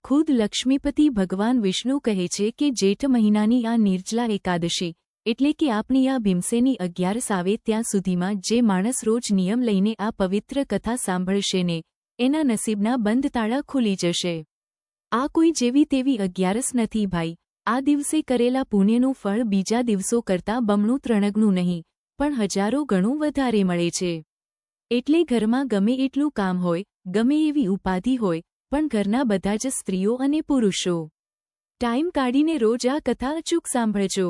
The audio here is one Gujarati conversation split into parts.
ખુદ લક્ષ્મીપતિ ભગવાન વિષ્ણુ કહે છે કે જેઠ મહિનાની આ નિર્જલા એકાદશી એટલે કે આપણી આ ભીમસેની 11 આવે ત્યાં સુધીમાં જે માણસ રોજ નિયમ લઈને આ પવિત્ર કથા સાંભળશે ને એના નસીબના બંધ તાળા ખુલી જશે। આ કોઈ જેવી તેવી 11 નથી ભાઈ, આ દિવસે કરેલા પુણ્યનું ફળ બીજા દિવસો કરતાં બમણું ત્રણગણું નહીં પણ હજારો ગણું વધારે મળે છે। એટલે ઘરમાં ગમે એટલું કામ હોય, ગમે એવી ઉપાધિ હોય, પણ ઘરના બધા જ સ્ત્રીઓ અને પુરુષો ટાઈમ કાઢીને રોજ આ કથા અચૂક સાંભળજો।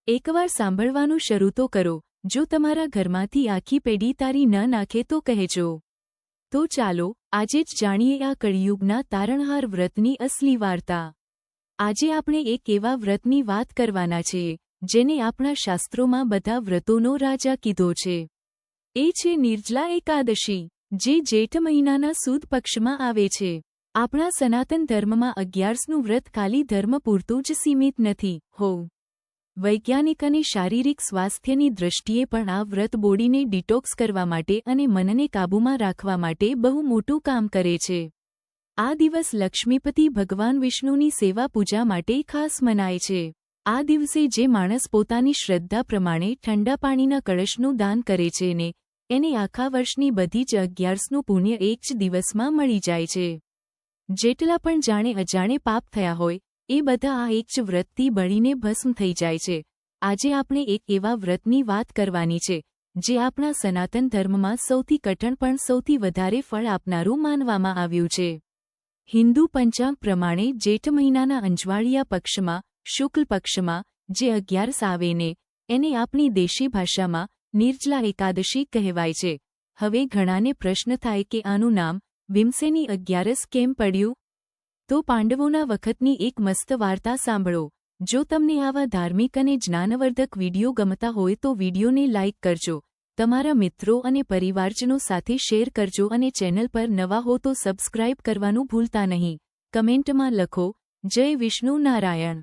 એકવાર સાંભળવાનું શરૂ તો કરો, જો તમારા ઘરમાંથી આખી પેઢી તારી ન નાખે તો કહેજો। તો ચાલો આજે જ જાણીએ આ કળિયુગના તારણહાર વ્રતની અસલી વાર્તા। આજે આપણે એક એવા વ્રતની વાત કરવાના છીએ જેને આપણા શાસ્ત્રોમાં બધા વ્રતોનો રાજા કીધો છે। એ છે નિર્જલા એકાદશી, જે જેઠ મહિનાના સુદ પક્ષમાં આવે છે। આપણા સનાતન ધર્મમાં 11નું વ્રત ખાલી ધર્મ પૂરતું જ સીમિત નથી હો, વૈજ્ઞાનિક અને શારીરિક સ્વાસ્થ્યની દૃષ્ટિએ પણ આ વ્રત બોડીને ડિટોક્સ કરવા માટે અને મનને કાબૂમાં રાખવા માટે બહુ મોટું કામ કરે છે। આ દિવસ લક્ષ્મીપતિ ભગવાન વિષ્ણુની સેવા પૂજા માટે ખાસ મનાય છે। આ દિવસે જે માણસ પોતાની શ્રદ્ધા પ્રમાણે ઠંડા પાણીના કળશનું દાન કરે છે ને એને આખા વર્ષની બધી જ 11નું પુણ્ય એક જ દિવસમાં મળી જાય છે। જેટલા પણ જાણે અજાણે પાપ થયા હોય એ બધા આ એક જ વ્રતથી બળીને ભસ્મ થઈ જાય છે। આજે આપણે એક એવા વ્રતની વાત કરવાની છે જે આપણા સનાતન ધર્મમાં સૌથી કઠણ પણ સૌથી વધારે ફળ આપનારું માનવામાં આવ્યું છે। હિન્દુ પંચાંગ પ્રમાણે જેઠ મહિનાના અંજવાળિયા પક્ષમાં શુક્લ પક્ષમાં જે 11 આવે ને એને આપણી દેશી ભાષામાં નિર્જલા એકાદશી કહેવાય છે। હવે ઘણાને પ્રશ્ન થાય કે આનું નામ ભીમસેની 11 કેમ પડ્યું? તો પાંડવોના વખતની એક મસ્ત વાર્તા સાંભળો। જો તમને આવા ધાર્મિક અને જ્ઞાનવર્ધક વિડીયો ગમતા હોય તો વિડીયોને લાઇક કરજો, તમારા મિત્રો અને પરિવારજનો સાથે શેર કરજો અને ચેનલ પર નવા હો તો સબસ્ક્રાઇબ કરવાનું ભૂલતા નહીં। કમેન્ટમાં લખો જય વિષ્ણુ નારાયણ।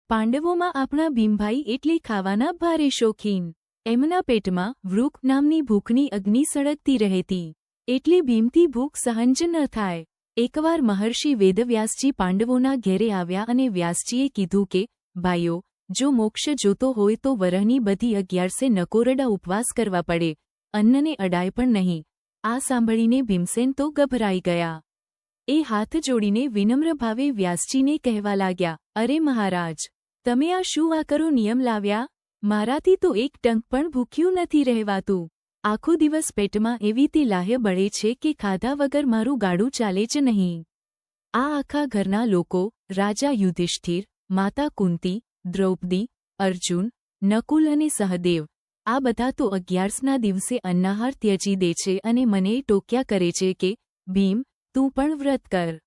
પાંડવોમાં આપણા ભીમભાઈ એટલે ખાવાના ભારે શોખીન। એમના પેટમાં વૃક નામની ભૂખની અગ્નિ સળગતી રહેતી, એટલે ભીમથી ભૂખ સહન જ ન થાય। એકવાર મહર્ષિ વેદવ્યાસજી પાંડવોના ઘેરે આવ્યા અને વ્યાસજીએ કીધું કે ભાઈઓ, જો મોક્ષ જોતો હોય તો વરહની બધી 11 નકોરડા ઉપવાસ કરવા પડે, અન્નને અડાય પણ નહીં। આ સાંભળીને ભીમસેન તો ગભરાઈ ગયા। એ હાથ જોડીને વિનમ્ર ભાવે વ્યાસજીને કહેવા લાગ્યા, અરે મહારાજ, તમે આ શું આકરો નિયમ લાવ્યા? મારાથી તો એક ટંક પણ ભૂખ્યું નથી રહેવાતું। આખો દિવસ પેટમાં એવી તે લાહ્ય બળે છે કે ખાધા વગર મારું ગાડું ચાલે જ નહીં। આ આખા ઘરના લોકો, રાજા યુધિષ્ઠિર, માતા કુંતી, દ્રૌપદી, અર્જુન, નકુલ અને સહદેવ, આ બધા તો 11ના દિવસે અન્નાહાર ત્યજી દે છે અને મને ટોક્યા કરે છે કે ભીમ, તું પણ વ્રત કર।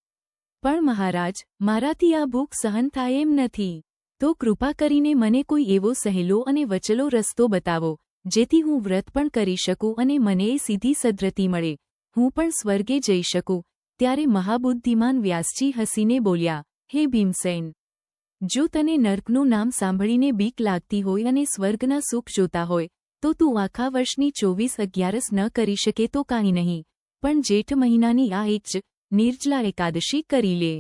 પણ મહારાજ, મારાથી આ ભૂખ સહન થાય એમ નથી, તો કૃપા કરીને મને કોઈ એવો સહેલો અને વચલો રસ્તો બતાવો જેથી હું વ્રત પણ કરી શકું અને મને એ સીધી સદ્ધતિ મળે, હું પણ સ્વર્ગે જઈ શકું। ત્યારે મહાબુદ્ધિમાન વ્યાસજી હસીને બોલ્યા, હે ભીમસેન, જો તને નર્કનું નામ સાંભળીને બીક લાગતી હોય અને સ્વર્ગના સુખ જોતા હોય તો તું આખા વર્ષની 24/11 ન કરી શકે તો કાંઈ નહીં, પણ જેઠ મહિનાની આ એક જ નિર્જલા એકાદશી કરી લે।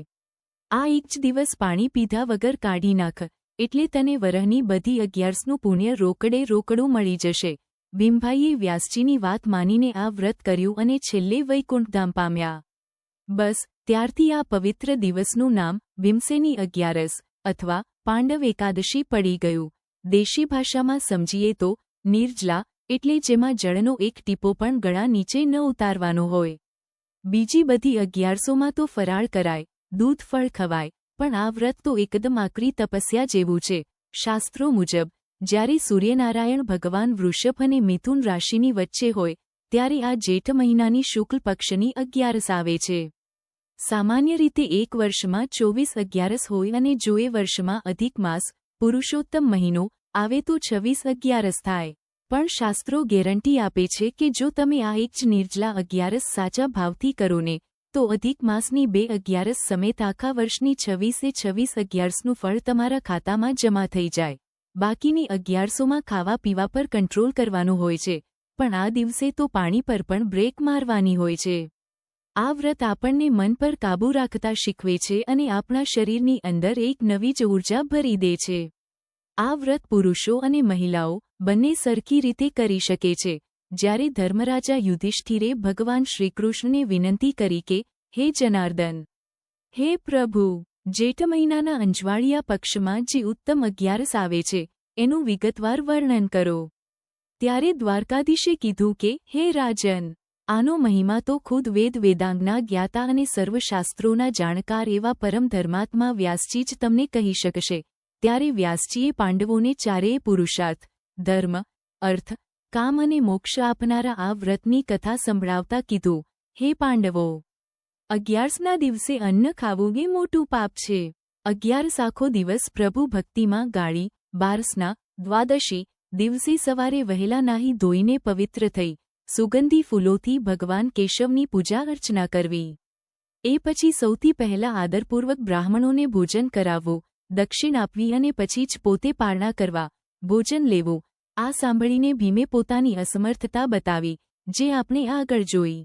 આ એક જ દિવસ પાણી પીધા વગર કાઢી નાખ, એટલે તને વરહની બધી 11નું પુણ્ય રોકડે રોકડું મળી જશે। ભીમભાઈએ વ્યાસજીની વાત માનીને આ વ્રત કર્યું અને છેલ્લે વૈકુંઠધામ પામ્યા। બસ ત્યારથી આ પવિત્ર દિવસનું નામ ભીમસેની 11 અથવા પાંડવ એકાદશી પડી ગયું। દેશી ભાષામાં સમજીએ તો નિર્જલા એટલે જેમાં જળનો એક ટીપો પણ ગળા નીચે ન ઉતારવાનો હોય। બીજી બધી 11સોમાં તો ફરાળ કરાય, દૂધ ફળ ખવાય, પણ આ વ્રત તો એકદમ આકરી તપસ્યા જેવું છે। શાસ્ત્રો મુજબ જ્યારે સૂર્યનારાયણ ભગવાન વૃષભ અને મિથુન રાશિની વચ્ચે હોય ત્યારે આ જેઠ મહિનાની શુક્લ પક્ષની 11 આવે છે। સામાન્ય રીતે એક વર્ષમાં 24/11 હોય અને જો એ વર્ષમાં અધિક માસ પુરુષોત્તમ મહિનો આવે તો 26/11 થાય। પણ શાસ્ત્રો ગેરંટી આપે છે કે જો તમે આ એક જ નિર્જલા 11 સાચા ભાવથી કરો ને તો અધિક માસની 2 11 સમેત આખા વર્ષની 26/11નું ફળ તમારા ખાતામાં જમા થઈ જાય। બાકીની 11સોમાં ખાવા પીવા પર કંટ્રોલ કરવાનું હોય છે, પણ આ દિવસે તો પાણી પર પણ બ્રેક મારવાની હોય છે। આ વ્રત આપણને મન પર કાબૂ રાખતા શીખવે છે અને આપણા શરીરની અંદર એક નવી જ ઊર્જા ભરી દે છે. આ વ્રત પુરુષો અને મહિલાઓ બંને સરખી રીતે કરી શકે છે. જ્યારે ધર્મરાજા યુધિષ્ઠિરે ભગવાન શ્રીકૃષ્ણને વિનંતી કરી કે, હે જનાર્દન, હે પ્રભુ, જેઠ મહિનાના અંજવાળિયા પક્ષમાં જે ઉત્તમ 11 આવે છે, એનું વિગતવાર વર્ણન કરો. ત્યારે દ્વારકાધીશે કીધું કે, હે રાજન, આનો મહિમા તો ખુદ વેદાંગના જ્ઞાતા અને સર્વશાસ્ત્રોના જાણકાર એવા પરમ ધર્માત્મા વ્યાસજી જ તમને કહી શકશે. ત્યારે વ્યાસજીએ પાંડવોને ચારેય પુરુષાર્થ, ધર્મ, અર્થ, કામ અને મોક્ષ આપનારા આ વ્રતની કથા સંભળાવતા કીધું, હે પાંડવો, 11ના દિવસે અન્ન ખાવું એ મોટું પાપ છે. 11 આખો દિવસ પ્રભુ ભક્તિમાં ગાળી, 12ના, દ્વાદશી, દિવસે સવારે વહેલા નાહી ધોઈને પવિત્ર થઈ, સુગંધી ફૂલોથી ભગવાન કેશવની પૂજા અર્ચના કરવી. એ પછી સૌથી પહેલા આદરપૂર્વક બ્રાહ્મણોને ભોજન કરાવવું, દક્ષિણ આપવી અને પછી જ પોતે પારણા કરવા, ભોજન લેવું. આ સાંભળીને ભીમે પોતાની અસમર્થતા બતાવી, જે આપણે આગળ જોઈ.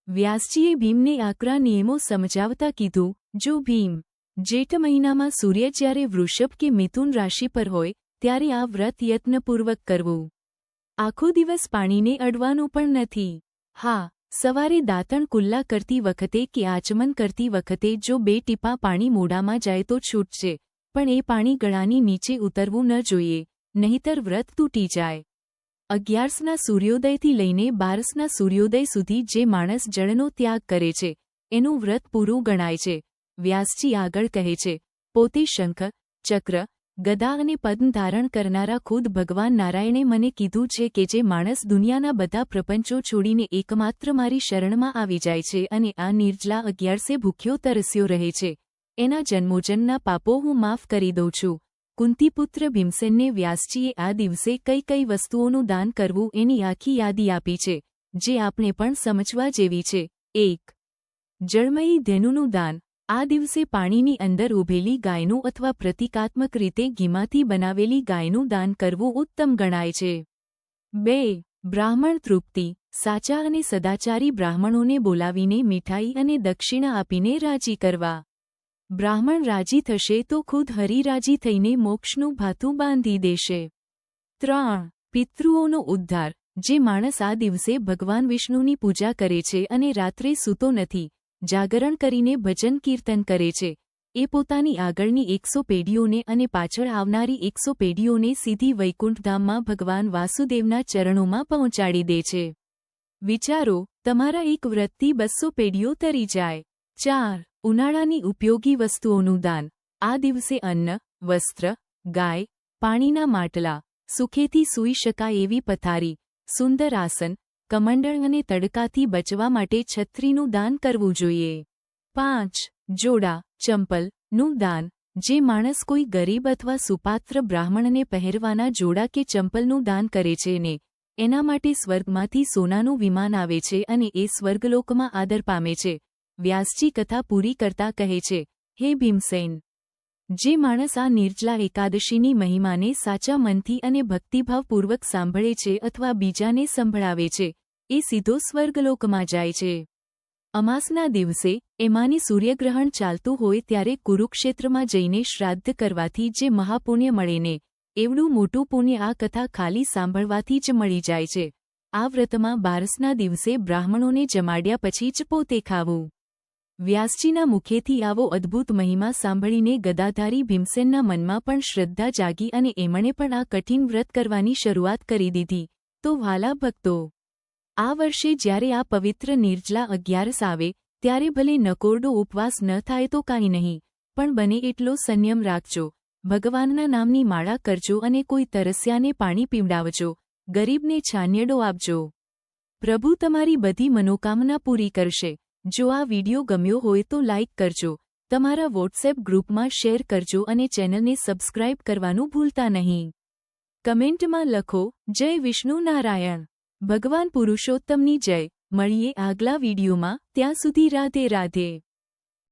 વ્યાસજીએ ભીમને આકરા નિયમો સમજાવતા કીધું, જો ભીમ, જેઠ મહિનામાં સૂર્ય જ્યારે વૃષભ કે મિથુન રાશિ પર હોય ત્યારે આ વ્રત યત્નપૂર્વક કરવું. આખો દિવસ પાણીને અડવાનું પણ નથી. હા, સવારે દાંતણ કુલ્લા કરતી વખતે કે આચમન કરતી વખતે જો 2 ટીપાં પાણી મોઢામાં જાય તો છૂટશે, પણ એ પાણી ગળાની નીચે ઉતરવું ન જોઈએ, નહીંતર વ્રત તૂટી જાય. 11ના સૂર્યોદયથી લઈને 12ના સૂર્યોદય સુધી જે માણસ જળનો ત્યાગ કરે છે, એનું વ્રત પૂરું ગણાય છે. વ્યાસજી આગળ કહે છે, પોતે શંખ, ચક્ર, ગદા અને પદ્મ ધારણ કરનારા ખુદ ભગવાન નારાયણે મને કીધું છે કે જે માણસ દુનિયાના બધા પ્રપંચો છોડીને એકમાત્ર મારી શરણમાં આવી જાય છે અને આ નિર્જલા 11સે ભૂખ્યો તરસ્યો રહે છે, એના જન્મોજન્મના પાપો હું માફ કરી દઉં છું. કુંતીપુત્ર ભીમસેનને વ્યાસજીએ આ દિવસે કઈ કઈ વસ્તુઓનું દાન કરવું એની આખી યાદી આપી છે, જે આપણે પણ સમજવા જેવી છે. 1. જળમયી ધેનુનું દાન. આ દિવસે પાણીની અંદર ઊભેલી ગાયનું અથવા પ્રતિકાત્મક રીતે ઘીમાંથી બનાવેલી ગાયનું દાન કરવું ઉત્તમ ગણાય છે. 2. બ્રાહ્મણ તૃપ્તિ. સાચા અને સદાચારી બ્રાહ્મણોને બોલાવીને મીઠાઈ અને દક્ષિણા આપીને રાજી કરવા. બ્રાહ્મણ રાજી થશે તો ખુદ હરિ રાજી થઈને મોક્ષનું ભાથું બાંધી દેશે. 3. પિતૃઓનો ઉદ્ધાર. જે માણસ આ દિવસે ભગવાન વિષ્ણુની પૂજા કરે છે અને રાત્રે સૂતો નથી, જાગરણ કરીને ભજન કીર્તન કરે છે, એ પોતાની આગળની 100 પેઢીઓને અને પાછળ આવનારી 100 પેઢીઓને સીધી વૈકુંઠધામમાં ભગવાન વાસુદેવના ચરણોમાં પહોંચાડી દે છે. વિચારો, તમારા એક વ્રતથી 200 પેઢીઓ તરી જાય. 4. ઉનાળાની ઉપયોગી વસ્તુઓનું દાન. આ દિવસે અન્ન, વસ્ત્ર, ગાય, પાણીના માટલા, સુખેથી સૂઈ શકાય એવી પથારી, સુંદર આસન, કમંડળ અને તડકાથી બચવા માટે છત્રીનું દાન કરવું જોઈએ. 5. જોડા, ચંપલનું દાન. જે માણસ કોઈ ગરીબ અથવા સુપાત્ર બ્રાહ્મણને પહેરવાના જોડા કે ચંપલનું દાન કરે છે ને, એના માટે સ્વર્ગમાંથી સોનાનું વિમાન આવે છે અને એ સ્વર્ગલોકમાં આદર પામે છે. વ્યાસજી કથા પૂરી કરતા કહે છે, હે ભીમસેન, જે માણસ આ નિર્જલા એકાદશીની મહિમાને સાચા મનથી અને ભક્તિભાવપૂર્વક સાંભળે છે અથવા બીજાને સંભળાવે છે, એ સીધો સ્વર્ગલોકમાં જાય છે. અમાસના દિવસે, એમાંની સૂર્યગ્રહણ ચાલતું હોય ત્યારે કુરુક્ષેત્રમાં જઈને શ્રાદ્ધ કરવાથી જે મહાપુણ્ય મળે ને, એવડું મોટું પુણ્ય આ કથા ખાલી સાંભળવાથી જ મળી જાય છે. આ વ્રતમાં 12ના દિવસે બ્રાહ્મણોને જમાડ્યા પછી જ પોતે ખાવું. વ્યાસજીના મુખેથી આવો અદ્ભુત મહિમા સાંભળીને ગદાધારી ભીમસેનના મનમાં પણ શ્રદ્ધા જાગી અને એમણે પણ આ કઠિન વ્રત કરવાની શરૂઆત કરી દીધી. તો વ્હાલા ભક્તો, આ વર્ષે જ્યારે આ પવિત્ર નિર્જલા 11 આવે ત્યારે ભલે નકોરડો ઉપવાસ ન થાય તો કાંઈ નહીં, પણ બને એટલો સંયમ રાખજો, ભગવાનના નામની માળા કરજો અને કોઈ તરસ્યાને પાણી પીવડાવજો, ગરીબને છાન્યડો આપજો. પ્રભુ તમારી બધી મનોકામના પૂરી કરશે. જો આ વિડિયો ગમ્યો હોય તો લાઇક કરજો, તમારા વોટ્સએપ ગ્રુપમાં શેર કરજો અને ચેનલને સબસ્ક્રાઇબ કરવાનું ભૂલતા નહીં. કમેન્ટમાં લખો, જય વિષ્ણુ નારાયણ. ભગવાન પુરુષોત્તમની જય. મળીએ આગલા વિડિયોમાં, ત્યાં સુધી રાધે રાધે.